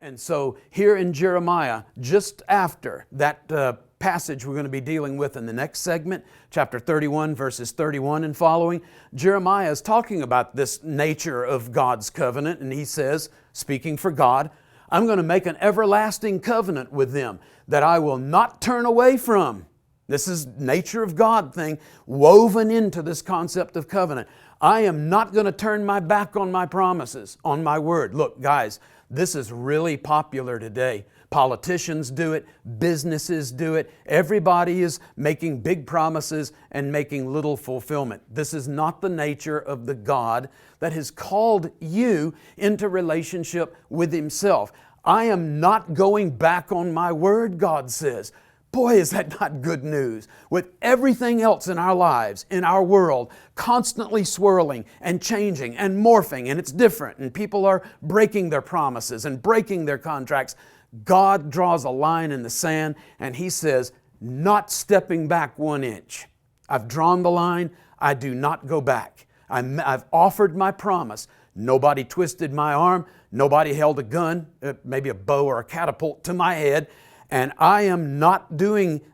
And so here in Jeremiah, just after that passage we're going to be dealing with in the next segment, chapter 31, verses 31 and following, Jeremiah is talking about this nature of God's covenant, and he says, speaking for God, I'm going to make an everlasting covenant with them that I will not turn away from. This is nature of God thing woven into this concept of covenant. I am not going to turn my back on my promises, on my word. Look, guys, this is really popular today. Politicians do it, businesses do it. Everybody is making big promises and making little fulfillment. This is not the nature of the God that has called you into relationship with Himself. I am not going back on my word, God says. Boy, is that not good news. With everything else in our lives, in our world, constantly swirling and changing and morphing, and it's different, and people are breaking their promises and breaking their contracts, God draws a line in the sand and He says, not stepping back 1 inch. I've drawn the line. I do not go back. I've offered my promise. Nobody twisted my arm. Nobody held a gun, maybe a bow or a catapult to my head. And I am not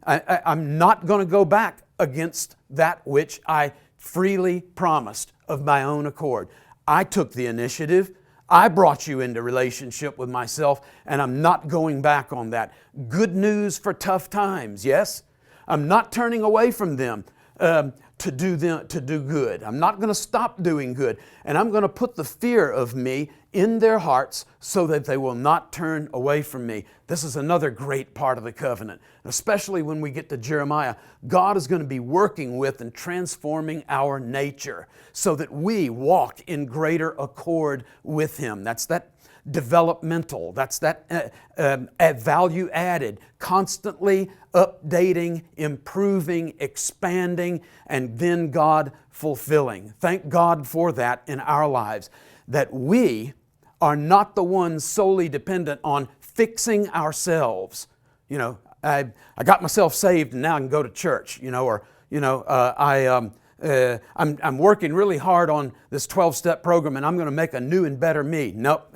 I'm not going to go back against that which I freely promised of my own accord. I took the initiative. I brought you into relationship with myself, and I'm not going back on that. Good news for tough times, yes? I'm not turning away from them to do good. I'm not going to stop doing good. And I'm going to put the fear of me in their hearts so that they will not turn away from me. This is another great part of the covenant. Especially when we get to Jeremiah, God is going to be working with and transforming our nature so that we walk in greater accord with Him. That's that developmental, that's that value added, constantly updating, improving, expanding, and then God fulfilling. Thank God for that in our lives, that we are not the ones solely dependent on fixing ourselves. You know, I got myself saved and now I can go to church, or I'm working really hard on this 12-step program and I'm going to make a new and better me. Nope,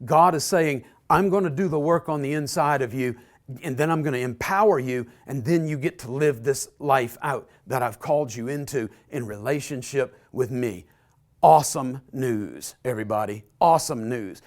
God is saying, I'm going to do the work on the inside of you, and then I'm going to empower you, and then you get to live this life out that I've called you into in relationship with me. Awesome news, everybody. Awesome news.